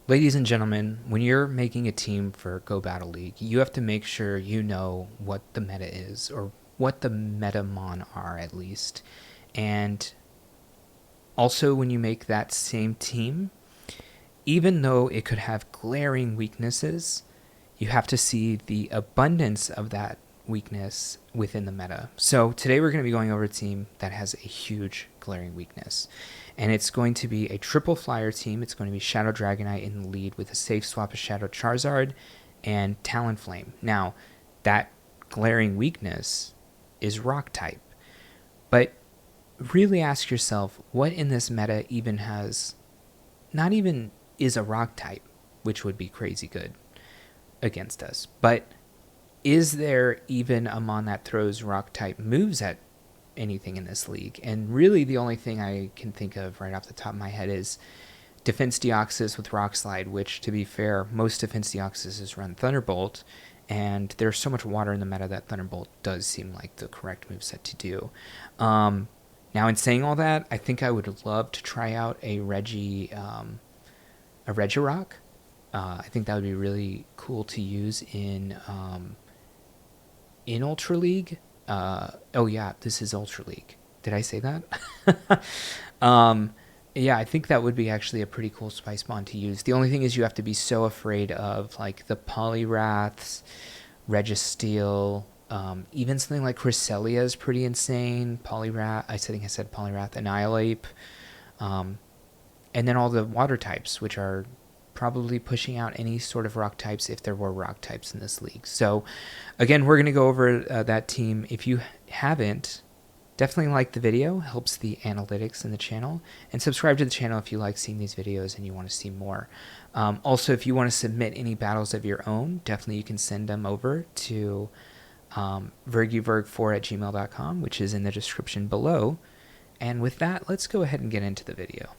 Ladies and gentlemen, when you're making a team for Go Battle League, you have to make sure you know what the meta is, or what the metamon are at least. And also, when you make that same team, even though it could have glaring weaknesses, you have to see the abundance of that weakness within the meta. So today we're going to be going over a team that has a huge glaring weakness. And it's going to be a triple flyer team. It's going to be Shadow Dragonite in the lead with a safe swap of Shadow Charizard and Talonflame. Now, that glaring weakness is Rock type. But really ask yourself, what in this meta even has, not even is a Rock type, which would be crazy good against us, but is there even a mon that throws Rock type moves at anything in this league? And really the only thing I can think of right off the top of my head is Defense Deoxys with Rock Slide, which, to be fair, most Defense Deoxys run Thunderbolt, and there's so much water in the meta that Thunderbolt does seem like the correct moveset to do. Now, in saying all that, I think I would love to try out a Regirock. I think that would be really cool to use in Ultra League. Oh yeah, this is Ultra League. Did I say that? Yeah, I think that would be actually a pretty cool Spice Bond to use. The only thing is you have to be so afraid of like the Poliwraths, Registeel, even something like Cresselia is pretty insane. Poliwrath, I think I said Poliwrath, Annihilate, and then all the water types, which are probably pushing out any sort of rock types if there were rock types in this league. So again, we're going to go over that team. If you haven't, definitely like the video, helps the analytics in the channel, and subscribe to the channel if you like seeing these videos and you want to see more. Also, if you want to submit any battles of your own, definitely you can send them over to Vergyverg4@gmail.com, which is in the description below. And with that, let's go ahead and get into the video.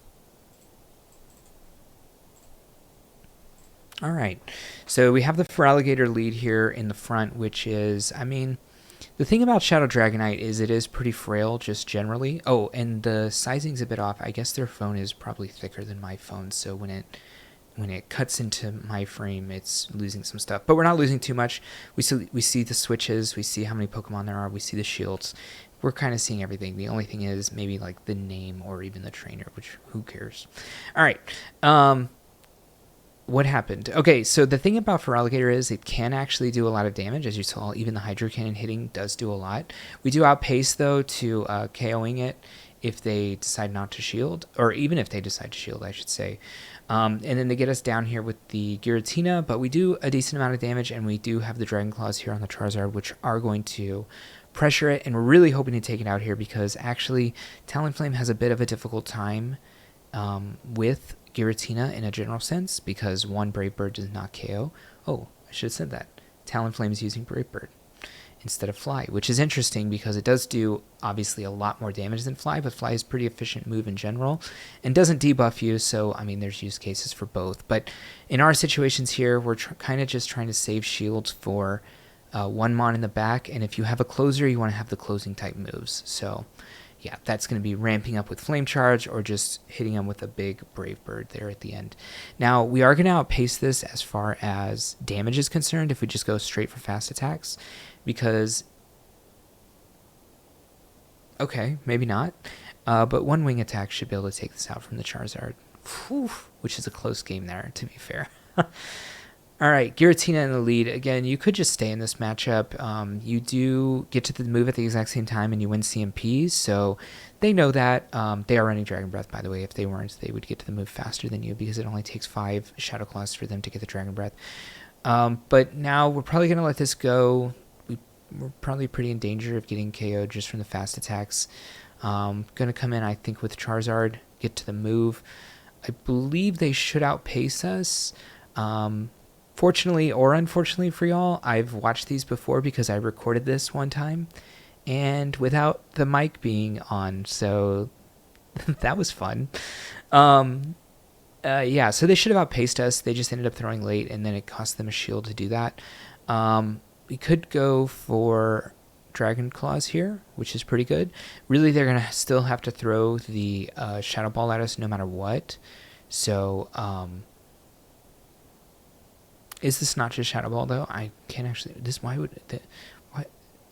All right, so we have the Feraligatr lead here in the front, which is, I mean, the thing about Shadow Dragonite is it is pretty frail just generally. Oh, and the sizing's a bit off. I guess their phone is probably thicker than my phone, so when it cuts into my frame, it's losing some stuff. But we're not losing too much. We see the switches, we see how many Pokemon there are, we see the shields. We're kind of seeing everything. The only thing is maybe like the name or even the trainer, which who cares? All right. What happened? Okay, so the thing about Feraligatr is it can actually do a lot of damage. As you saw, even the Hydro Cannon hitting does do a lot. We do outpace, though, to KOing it if they decide not to shield, or even if they decide to shield, I should say. And then they get us down here with the Giratina, but we do a decent amount of damage, and we do have the Dragon Claws here on the Charizard, which are going to pressure it, and we're really hoping to take it out here because actually Talonflame has a bit of a difficult time with Giratina in a general sense, because one Brave Bird does not KO. Oh, I should have said that. Talonflame is using Brave Bird instead of Fly, which is interesting because it does do obviously a lot more damage than Fly, but Fly is a pretty efficient move in general and doesn't debuff you, so I mean there's use cases for both. But in our situations here, we're kind of just trying to save shields for one mon in the back, and if you have a closer, you want to have the closing type moves. So yeah, that's going to be ramping up with Flame Charge or just hitting them with a big Brave Bird there at the end. Now, we are going to outpace this as far as damage is concerned if we just go straight for fast attacks, because, okay, maybe not, but one wing attack should be able to take this out from the Charizard. Whew, which is a close game there, to be fair. All right, Giratina in the lead. Again, you could just stay in this matchup. You do get to the move at the exact same time, and you win CMPs, so they know that. They are running Dragon Breath, by the way. If they weren't, they would get to the move faster than you because it only takes 5 Shadow Claws for them to get the Dragon Breath. But now we're probably going to let this go. We're probably pretty in danger of getting KO'd just from the fast attacks. Going to come in, I think, with Charizard, get to the move. I believe they should outpace us. Fortunately or unfortunately for y'all, I've watched these before because I recorded this one time and without the mic being on, so that was fun. Yeah, so they should have outpaced us. They just ended up throwing late, and then it cost them a shield to do that. We could go for Dragon Claws here, which is pretty good. Really, they're going to still have to throw the Shadow Ball at us no matter what. So, Is this not just Shadow Ball, though? I can't actually... Why would... Why?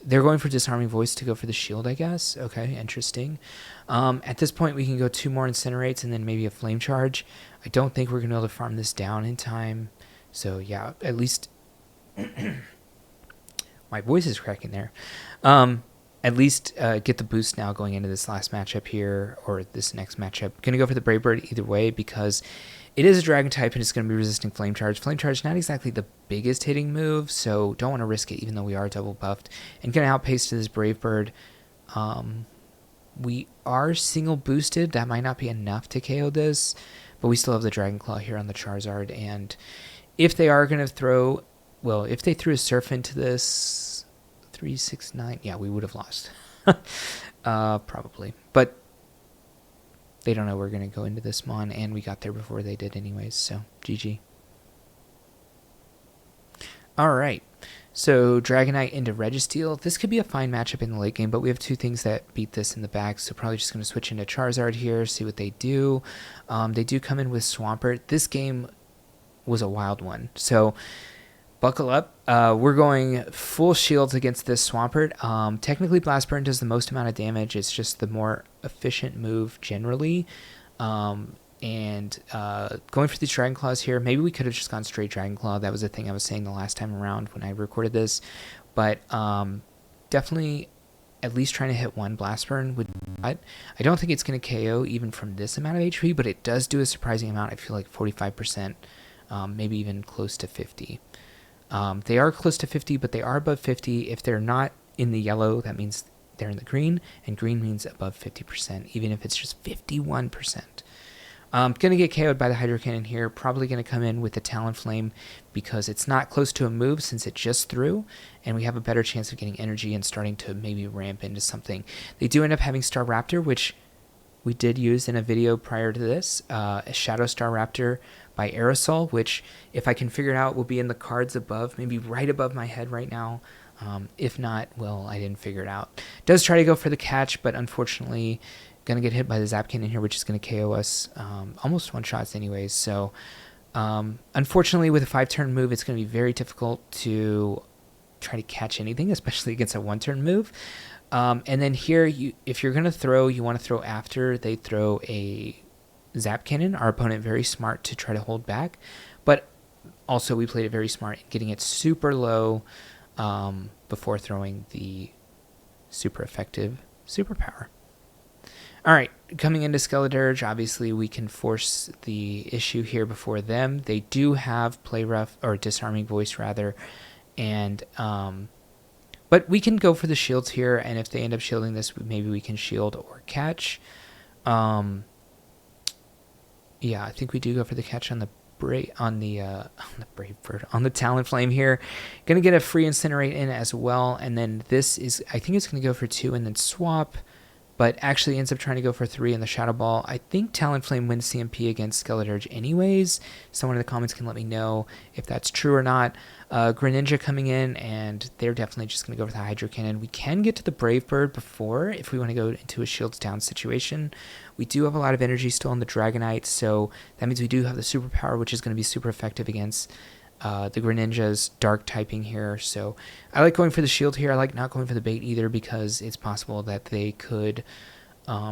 They're going for Disarming Voice to go for the shield, I guess. Okay, interesting. At this point, we can go 2 more Incinerates and then maybe a Flame Charge. I don't think we're going to be able to farm this down in time. So, yeah, at least... My voice is cracking there. At least get the boost now going into this last matchup here, or this next matchup. Going to go for the Brave Bird either way because it is a Dragon type and it's going to be resisting Flame Charge. Flame Charge not exactly the biggest hitting move, so don't want to risk it even though we are double buffed. And going to outpace to this Brave Bird. We are single boosted. That might not be enough to KO this, but we still have the Dragon Claw here on the Charizard. And if they are going to throw... Well, if they threw a Surf into this 3, 6, 9, yeah, we would have lost. Probably. But they don't know we're going to go into this Mon, and we got there before they did anyways, so GG. All right, so Dragonite into Registeel. This could be a fine matchup in the late game, but we have 2 things that beat this in the back, so probably just going to switch into Charizard here, see what they do. They do come in with Swampert. This game was a wild one, so... Buckle up. We're going full shields against this Swampert. Technically, Blast Burn does the most amount of damage. It's just the more efficient move generally. Going for these Dragon Claws here, maybe we could have just gone straight Dragon Claw. That was the thing I was saying the last time around when I recorded this. But definitely at least trying to hit 1 Blast Burn would... I don't think it's going to KO even from this amount of HP, but it does do a surprising amount. I feel like 45%, maybe even close to 50%. They are close to 50, but they are above 50. If they're not in the yellow, that means they're in the green, and green means above 50%, even if it's just 51%. Going to get KO'd by the Hydro Cannon here. Probably going to come in with the Talonflame because it's not close to a move since it just threw, and we have a better chance of getting energy and starting to maybe ramp into something. They do end up having Staraptor, which we did use in a video prior to this, a Shadow Staraptor by Aerosol, which if I can figure it out will be in the cards above, maybe right above my head right now. If not, well, I didn't figure it out. Does try to go for the catch, but unfortunately going to get hit by the Zap Cannon here, which is going to KO us almost 1 shots anyways. So unfortunately with a 5-turn move, it's going to be very difficult to try to catch anything, especially against a 1-turn move. And then here, if you're going to throw, you want to throw after they throw a Zap Cannon. Our opponent very smart to try to hold back, but also we played it very smart in getting it super low before throwing the super effective superpower. All right, coming into Skeledirge, obviously we can force the issue here before them. They do have Play Rough, or Disarming Voice rather, and but we can go for the shields here, and if they end up shielding this, maybe we can shield or catch. Yeah, I think we do go for the catch on the Brave Bird, on the Talonflame here. Gonna get a free Incinerate in as well, and then this is, I think it's gonna go for 2 and then swap, but actually ends up trying to go for 3 in the Shadow Ball. I think Talonflame wins CMP against Skeledirge anyways. Someone in the comments can let me know if that's true or not. Greninja coming in, and they're definitely just going to go for the Hydro Cannon. We can get to the Brave Bird before if we want to go into a shields down situation. We do have a lot of energy still on the Dragonite, so that means we do have the superpower, which is going to be super effective against the Greninja's dark typing here. So I like going for the shield here. I like not going for the bait either because it's possible that they could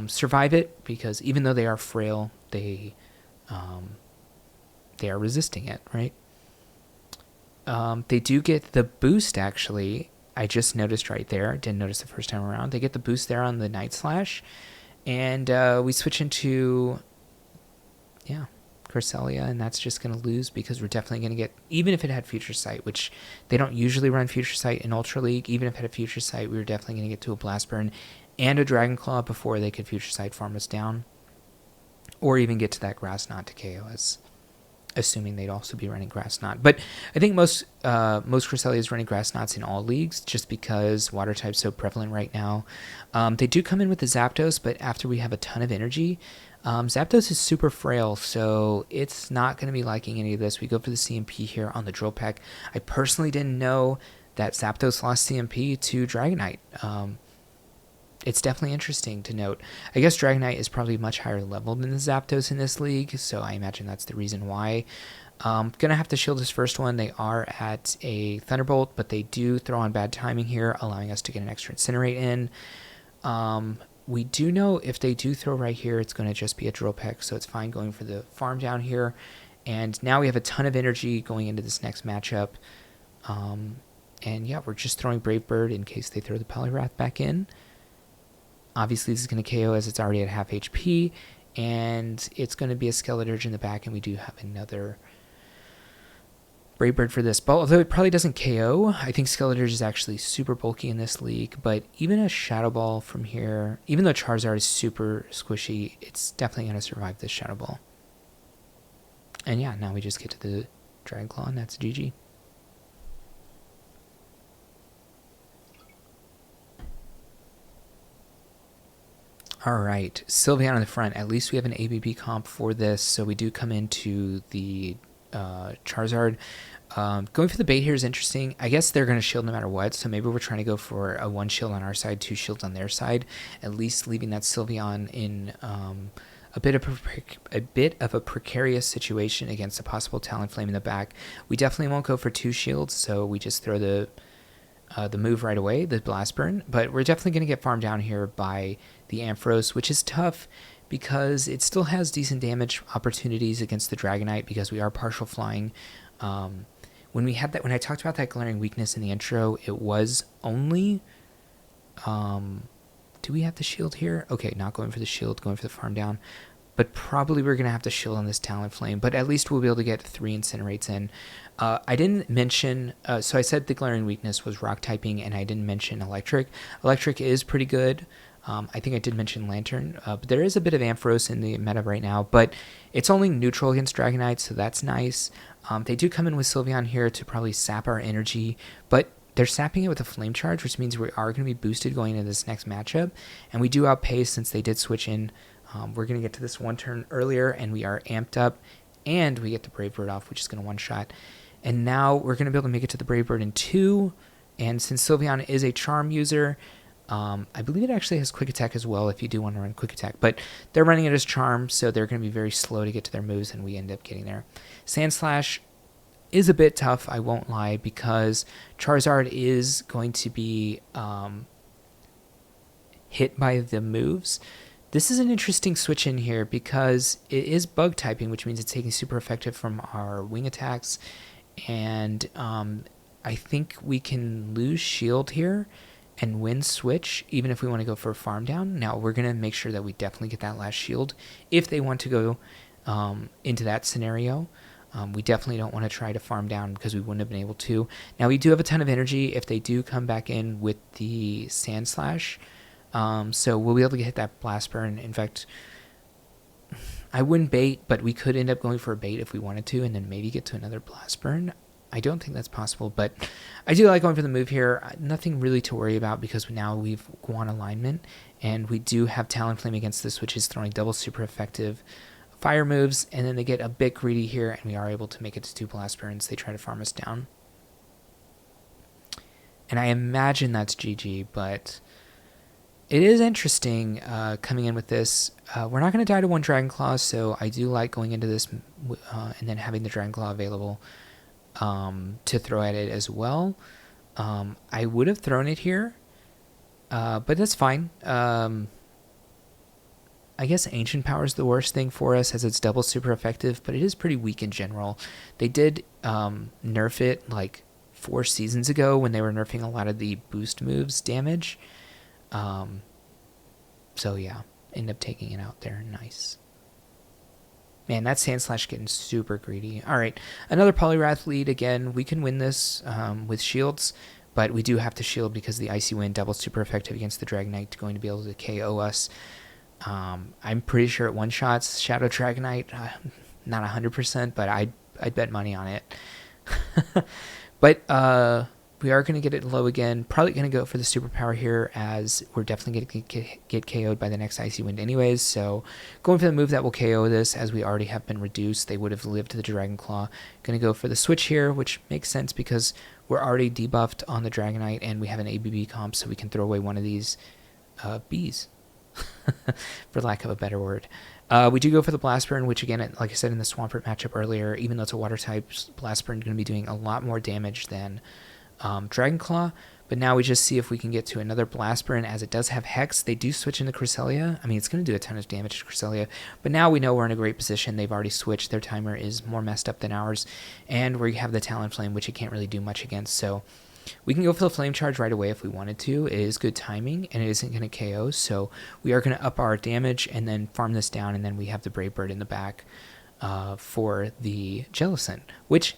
survive it, because even though they are frail, they are resisting it, right? They do get the boost, actually. I just noticed right there. Didn't notice the first time around. They get the boost there on the Night Slash. And we switch into, yeah, Cresselia, and that's just going to lose because we're definitely going to get, even if it had Future Sight, which they don't usually run Future Sight in Ultra League, even if it had Future Sight, we were definitely going to get to a Blast Burn and a Dragon Claw before they could Future Sight farm us down, or even get to that Grass Knot to KO us, assuming they'd also be running Grass Knot. But I think most Cresselia is running Grass Knots in all leagues just because Water type's so prevalent right now. They do come in with the Zapdos, but after we have a ton of energy, Zapdos is super frail, so it's not going to be liking any of this. We go for the CMP here on the Drill Peck. I personally didn't know that Zapdos lost CMP to Dragonite. It's definitely interesting to note. I guess Dragonite is probably much higher level than the Zapdos in this league, so I imagine that's the reason why. Gonna have to shield this first one. They are at a Thunderbolt, but they do throw on bad timing here, allowing us to get an extra Incinerate in. We do know if they do throw right here, it's going to just be a Drill Peck, so it's fine going for the farm down here. And now we have a ton of energy going into this next matchup. And yeah, we're just throwing Brave Bird in case they throw the Poliwrath back in. Obviously, this is going to KO as it's already at half HP. And it's going to be a Skeledirge in the back, and we do have another Brave Bird for this. But although it probably doesn't KO, I think Skeledirge is actually super bulky in this league. But even a Shadow Ball from here, even though Charizard is super squishy, it's definitely going to survive this Shadow Ball. And yeah, now we just get to the Dragon Claw, and that's GG. All right, Sylveon on the front. At least we have an ABB comp for this, so we do come into the Charizard. Going for the bait here is interesting. I guess they're going to shield no matter what, so maybe we're trying to go for a 1 shield on our side, 2 shields on their side, at least leaving that Sylveon in a bit of a precarious situation against a possible Talonflame in the back. We definitely won't go for 2 shields, so we just throw the move right away, the Blast Burn, but we're definitely going to get farmed down here by the Ampharos, which is tough because it still has decent damage opportunities against the Dragonite because we are partial flying. When I talked about that glaring weakness in the intro, it was only, do we have the shield here? Okay, not going for the shield, going for the farm down, but probably we're going to have to shield on this Talonflame, but at least we'll be able to get 3 Incinerates in. I didn't mention, so I said the glaring weakness was rock typing, and I didn't mention electric. Electric is pretty good. I think I did mention Lantern, but there is a bit of Ampharos in the meta right now, but it's only neutral against Dragonite, so that's nice. They do come in with Sylveon here to probably sap our energy, but they're sapping it with a Flame Charge, which means we are going to be boosted going into this next matchup, and we do outpace since they did switch in. We're going to get to this 1 turn earlier, and we are amped up, and we get the Brave Bird off, which is going to one-shot. And now we're going to be able to make it to the Brave Bird in 2, and since Sylveon is a Charm user, I believe it actually has Quick Attack as well if you do want to run Quick Attack, but they're running it as Charm, so they're going to be very slow to get to their moves, and we end up getting there. Sand Slash is a bit tough, I won't lie, because Charizard is going to be hit by the moves. This is an interesting switch in here because it is bug typing, which means it's taking super effective from our wing attacks, and I think we can lose shield here and win switch even if we want to go for a farm down. Now we're going to make sure that we definitely get that last shield if they want to go into that scenario. We definitely don't want to try to farm down because we wouldn't have been able to. Now we do have a ton of energy if they do come back in with the Sand Slash. So we'll be able to hit that Blast Burn. In fact, I wouldn't bait, but we could end up going for a bait if we wanted to and then maybe get to another Blast Burn. I don't think that's possible, but I do like going for the move here. Nothing really to worry about because now we've won alignment, and we do have Talonflame against this, which is throwing double super effective fire moves, and then they get a bit greedy here, and we are able to make it to 2 Blast Burns. They try to farm us down. And I imagine that's GG, but it is interesting coming in with this. We're not going to die to 1 Dragon Claw, so I do like going into this and then having the Dragon Claw available to throw at it as well. I would have thrown it here, but that's fine. I guess Ancient Power is the worst thing for us as it's double super effective, but it is pretty weak in general. They did nerf it like 4 seasons ago when they were nerfing a lot of the boost moves damage. So yeah, end up taking it out there. Nice. Man, that Sand Slash getting super greedy. All right, another Poliwrath lead again. We can win this with shields, but we do have to shield because the Icy Wind double super effective against the Dragonite going to be able to KO us. I'm pretty sure it one-shots Shadow Dragonite. Not 100%, but I'd bet money on it. But we are going to get it low again. Probably going to go for the superpower here as we're definitely going to get KO'd by the next Icy Wind anyways. So going for the move that will KO this as we already have been reduced. They would have lived the Dragon Claw. Going to go for the switch here, which makes sense because we're already debuffed on the Dragonite and we have an ABB comp, so we can throw away one of these bees. For lack of a better word. We do go for the Blast Burn, which again, like I said in the Swampert matchup earlier, even though it's a water type, Blast Burn is going to be doing a lot more damage than Dragon Claw. But now we just see if we can get to another Blast Burn, as it does have Hex. They do switch into Cresselia. I mean, it's going to do a ton of damage to Cresselia, but now we know we're in a great position. They've already switched. Their timer is more messed up than ours, and we have the Talonflame, which it can't really do much against. So we can go for the Flame Charge right away if we wanted to. It is good timing, and it isn't going to KO, so we are going to up our damage and then farm this down, and then we have the Brave Bird in the back for the Jellicent, which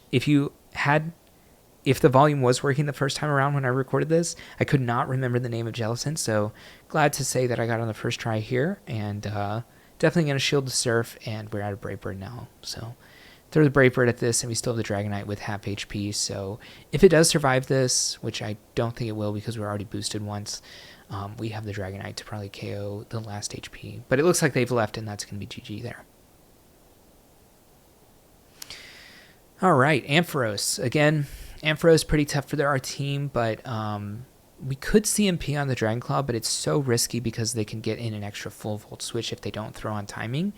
if the volume was working the first time around when I recorded this, I could not remember the name of Jellicent, so glad to say that I got on the first try here, and definitely going to shield the Surf, and we're out of Brave Bird now, so throw the Brave Bird at this, and we still have the Dragonite with half HP, so if it does survive this, which I don't think it will because we're already boosted once, we have the Dragonite to probably KO the last HP, but it looks like they've left, and that's going to be GG there. Alright, Ampharos. Again, Ampharos is pretty tough for our team, but we could CMP on the Dragon Claw, but it's so risky because they can get in an extra full Volt Switch if they don't throw on timing.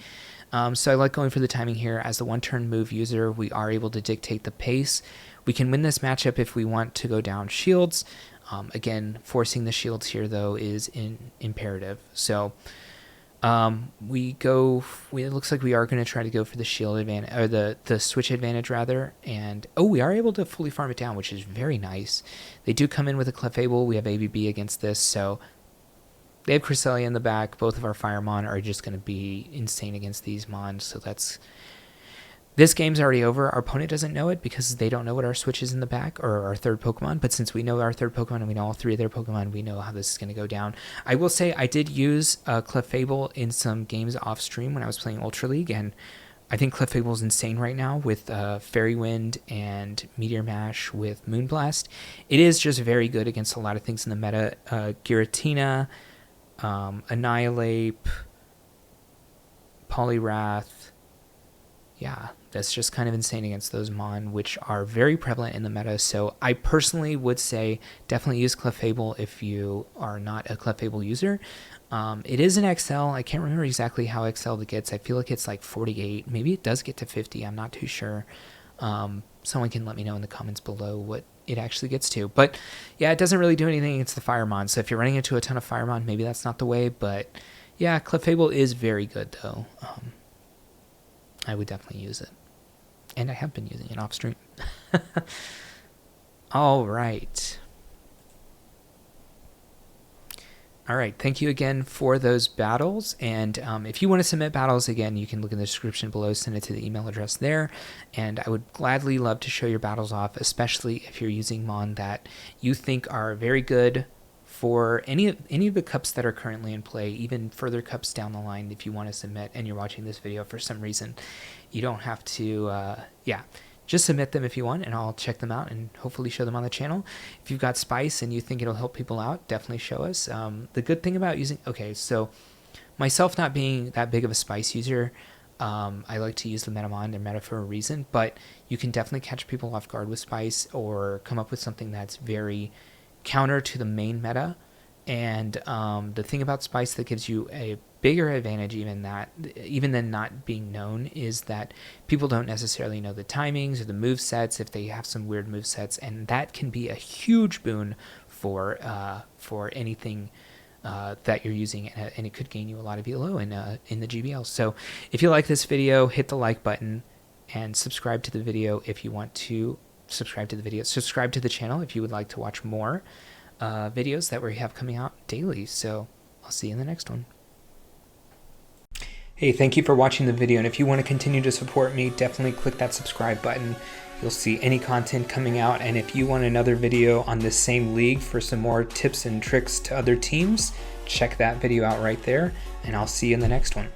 So I like going for the timing here. As the one-turn move user, we are able to dictate the pace. We can win this matchup if we want to go down shields. Again, forcing the shields here, though, is imperative. So it looks like we are going to try to go for the shield advantage, or the switch advantage rather, and we are able to fully farm it down, which is very nice. They do come in with a Clefable. We have ABB against this, so they have Cresselia in the back. Both of our Firemon are just going to be insane against these Mons, so this game's already over. Our opponent doesn't know it because they don't know what our switch is in the back, or our third Pokemon. But since we know our third Pokemon and we know all three of their Pokemon, we know how this is going to go down. I will say I did use Clefable in some games off stream when I was playing Ultra League, and I think Clefable is insane right now with Fairy Wind and Meteor Mash with Moonblast. It is just very good against a lot of things in the meta. Giratina, Annihilate, Poliwrath. Yeah, that's just kind of insane against those Mon, which are very prevalent in the meta. So I personally would say definitely use Clefable if you are not a Clefable user. It is an XL. I can't remember exactly how XL it gets. I feel like it's like 48. Maybe it does get to 50. I'm not too sure. Someone can let me know in the comments below what it actually gets to. But yeah, it doesn't really do anything against the Firemon. So if you're running into a ton of Firemon, maybe that's not the way. But yeah, Clefable is very good though. I would definitely use it. And I have been using it off stream. All right. All right. Thank you again for those battles. And if you want to submit battles, again, you can look in the description below, send it to the email address there. And I would gladly love to show your battles off, especially if you're using Mon that you think are very good for any of the cups that are currently in play, even further cups down the line. If you want to submit and you're watching this video for some reason, you don't have to, just submit them if you want, and I'll check them out and hopefully show them on the channel. If you've got Spice and you think it'll help people out, definitely show us. The good thing about so myself not being that big of a Spice user, I like to use the Metamon and meta for a reason, but you can definitely catch people off guard with Spice or come up with something that's very counter to the main meta. And the thing about Spice that gives you a bigger advantage even than not being known is that people don't necessarily know the timings or the move sets if they have some weird move sets, and that can be a huge boon for anything that you're using, and it could gain you a lot of elo in the GBL. So if you like this video, hit the like button and subscribe to the video if you want to subscribe to the channel if you would like to watch more videos that we have coming out daily. So I'll see you in the next one. Hey, thank you for watching the video, and if you want to continue to support me, definitely click that subscribe button. You'll see any content coming out, and if you want another video on this same league for some more tips and tricks to other teams, check that video out right there, and I'll see you in the next one.